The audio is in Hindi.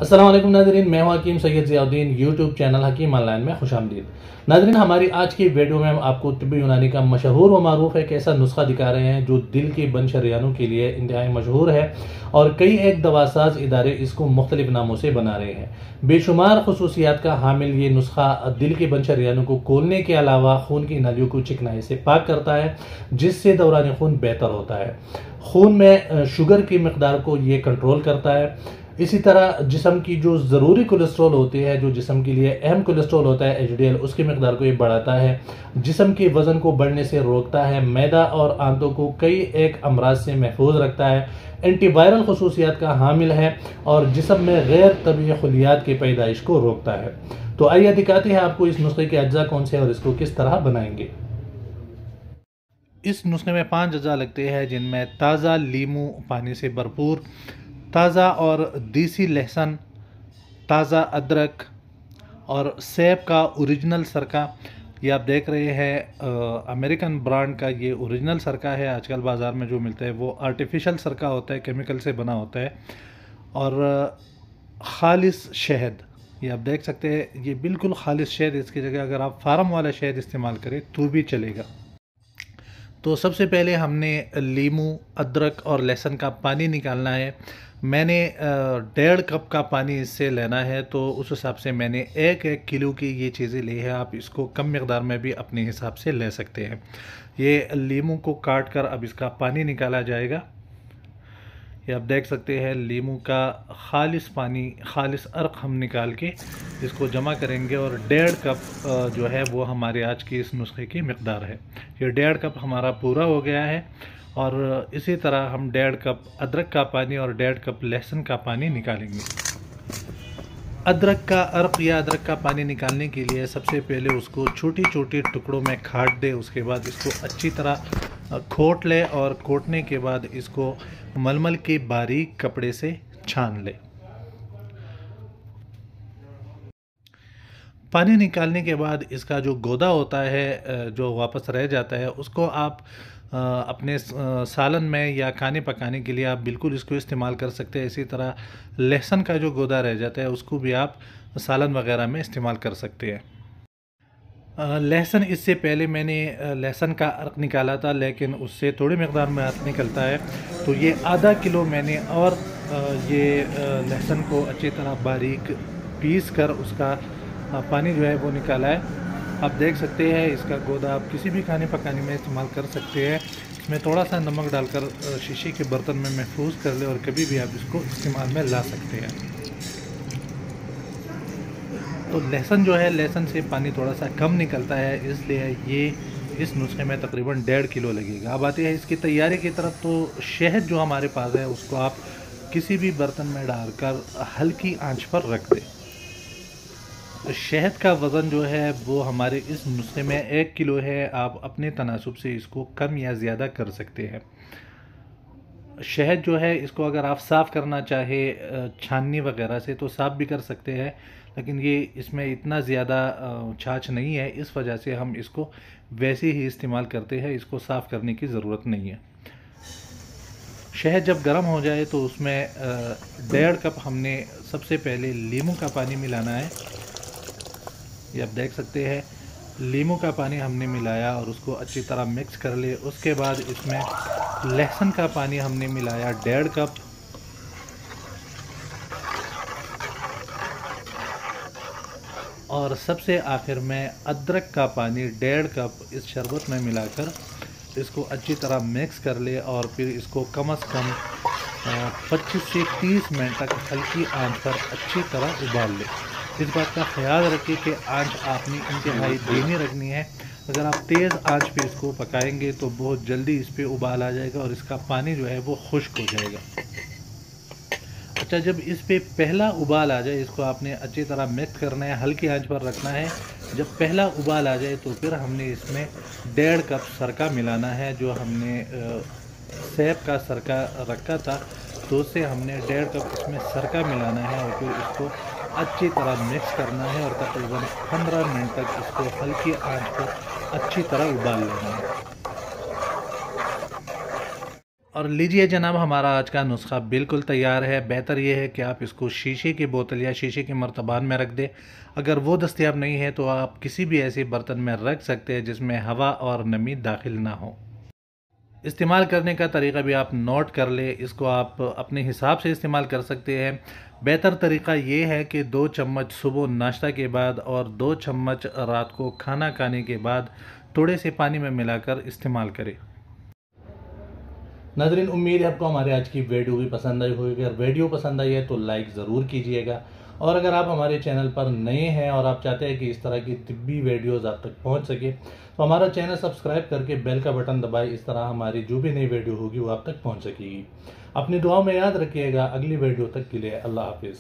अस्सलाम वालेकुम नाज़रीन, मैं हूं हकीम सैयद ज़ियाउद्दीन। यूट्यूब चैनल हकीम ऑनलाइन में खुशामदीद। नाज़रीन, हमारी आज की वीडियो में हम आपको तिब्बी यूनानी का मशहूर व मारूफ एक ऐसा नुस्खा दिखा रहे हैं जो दिल की बंद शरियानों के लिए इंतहाई मशहूर है और कई एक दवासाज इदारे इसको मुख्तलिफ नामों से बना रहे हैं। बेशुमार खसूसियात का हामिल ये नुस्खा दिल की बंद शरियानों को खोलने के अलावा खून की नालियों को चिकनाई से पाक करता है, जिससे दौरान खून बेहतर होता है। खून में शुगर की मकदार को ये कंट्रोल करता है। इसी तरह जिस्म की जो ज़रूरी कोलेस्ट्रॉल होती है, जो जिस्म के लिए अहम कोलेस्ट्रॉल होता है एचडीएल, उसकी मकदार को ये बढ़ाता है। जिस्म के वज़न को बढ़ने से रोकता है। मैदा और आंतों को कई एक अमराज से महफूज रखता है। एंटीवायरल खसूसियात का हामिल है और जिस्म में गैर तबी खलियात की पैदाइश को रोकता है। तो आइए दिखाते हैं आपको इस नुस्खे के अज्जा कौन से और इसको किस तरह बनाएंगे। इस नुस्खे में 5 अज्जा लगते हैं, जिनमें ताज़ा लीमू पानी से भरपूर, ताज़ा और देसी लहसुन, ताज़ा अदरक और सेब का ओरिजिनल सरका। ये आप देख रहे हैं अमेरिकन ब्रांड का ये ओरिजिनल सरका है। आजकल बाज़ार में जो मिलता है वो आर्टिफिशियल सरका होता है, केमिकल से बना होता है। और खालिस शहद, ये आप देख सकते हैं, ये बिल्कुल खालिस शहद। इसकी जगह अगर आप फार्म वाला शहद इस्तेमाल करें तो भी चलेगा। तो सबसे पहले हमने लीमू, अदरक और लहसुन का पानी निकालना है। मैंने 1.5 कप का पानी इससे लेना है, तो उस हिसाब से मैंने 1 किलो की ये चीज़ें ली है। आप इसको कम मकदार में भी अपने हिसाब से ले सकते हैं। ये लीमू को काट कर अब इसका पानी निकाला जाएगा। ये आप देख सकते हैं लीमू का खालिस पानी, खालिस अर्क हम निकाल के इसको जमा करेंगे और 1.5 कप जो है वो हमारे आज की इस नुस्खे की मकदार है। ये 1.5 कप हमारा पूरा हो गया है। और इसी तरह हम 1.5 कप अदरक का पानी और 1.5 कप लहसुन का पानी निकालेंगे। अदरक का अर्क या अदरक का पानी निकालने के लिए सबसे पहले उसको छोटी छोटी टुकड़ों में काट दे। उसके बाद इसको अच्छी तरह खोट ले और खोटने के बाद इसको मलमल के बारीक कपड़े से छान ले। पानी निकालने के बाद इसका जो गोदा होता है, जो वापस रह जाता है, उसको आप अपने सालन में या खाने पकाने के लिए आप बिल्कुल इसको इस्तेमाल कर सकते हैं। इसी तरह लहसुन का जो गोदा रह जाता है उसको भी आप सालन वगैरह में इस्तेमाल कर सकते हैं। लहसुन, इससे पहले मैंने लहसुन का अर्क निकाला था, लेकिन उससे थोड़ी मकदार में अर्क निकलता है। तो ये आधा किलो मैंने और ये लहसुन को अच्छी तरह बारीक पीस कर उसका पानी जो है वो निकाला है। आप देख सकते हैं इसका गोदा आप किसी भी खाने पकाने में इस्तेमाल कर सकते हैं। इसमें थोड़ा सा नमक डालकर शीशे के बर्तन में महफूज कर ले और कभी भी आप इसको इस्तेमाल में ला सकते हैं। तो लहसुन जो है, लहसुन से पानी थोड़ा सा कम निकलता है, इसलिए ये इस नुस्खे में तकरीबन 1.5 किलो लगेगा। अब आते हैं इसकी तैयारी की तरफ। तो शहद जो हमारे पास है उसको आप किसी भी बर्तन में डालकर हल्की आंच पर रख दें। शहद का वज़न जो है वो हमारे इस नुस्खे में 1 किलो है। आप अपने तनासुब से इसको कम या ज़्यादा कर सकते हैं। शहद जो है इसको अगर आप साफ़ करना चाहे छाननी वगैरह से तो साफ़ भी कर सकते हैं, लेकिन ये इसमें इतना ज़्यादा छाछ नहीं है, इस वजह से हम इसको वैसे ही इस्तेमाल करते हैं। इसको साफ़ करने की ज़रूरत नहीं है। शहद जब गर्म हो जाए तो उसमें 1.5 कप हमने सबसे पहले लीमू का पानी मिलाना है। ये आप देख सकते हैं लीमू का पानी हमने मिलाया और उसको अच्छी तरह मिक्स कर ले। उसके बाद इसमें लहसुन का पानी हमने मिलाया 1.5 कप, और सबसे आखिर में अदरक का पानी 1.5 कप इस शरबत में मिलाकर इसको अच्छी तरह मिक्स कर ले और फिर इसको कम से कम 25 से 30 मिनट तक हल्की आंच पर अच्छी तरह उबाल ले। इस बात का ख्याल रखिए कि आंच आपने इंतहाई धीमी रखनी है। अगर आप तेज़ आंच पे इसको पकाएंगे तो बहुत जल्दी इस पे उबाल आ जाएगा और इसका पानी जो है वो खुश्क हो जाएगा। अच्छा, जब इस पे पहला उबाल आ जाए इसको आपने अच्छी तरह मिक्स करना है, हल्की आंच पर रखना है। जब पहला उबाल आ जाए तो फिर हमने इसमें 1.5 कप सरका मिलाना है। जो हमने सेब का सरका रखा था तो उससे हमने 1.5 कप इसमें सरका मिलाना है और फिर इसको अच्छी तरह मिक्स करना है और तकरीबन 15 मिनट तक इसको हल्की आंच पर अच्छी तरह उबाल लेना है। और लीजिए जनाब, हमारा आज का नुस्खा बिल्कुल तैयार है। बेहतर ये है कि आप इसको शीशे की बोतल या शीशे के मर्तबान में रख दें। अगर वो दस्तयाब नहीं है तो आप किसी भी ऐसे बर्तन में रख सकते हैं जिसमें हवा और नमी दाखिल ना हो। इस्तेमाल करने का तरीका भी आप नोट कर ले, इसको आप अपने हिसाब से इस्तेमाल कर सकते हैं। बेहतर तरीका ये है कि 2 चम्मच सुबह नाश्ता के बाद और 2 चम्मच रात को खाना खाने के बाद थोड़े से पानी में मिलाकर इस्तेमाल करें। नाज़रीन, उम्मीद है आपको हमारे आज की वीडियो भी पसंद आई होगी। अगर वीडियो पसंद आई है तो लाइक ज़रूर कीजिएगा, और अगर आप हमारे चैनल पर नए हैं और आप चाहते हैं कि इस तरह की तिब्बी वीडियोज़ आप तक पहुंच सके तो हमारा चैनल सब्सक्राइब करके बेल का बटन दबाए। इस तरह हमारी जो भी नई वीडियो होगी वो आप तक पहुंच सकेगी। अपनी दुआओं में याद रखिएगा। अगली वीडियो तक के लिए अल्लाह हाफिज़।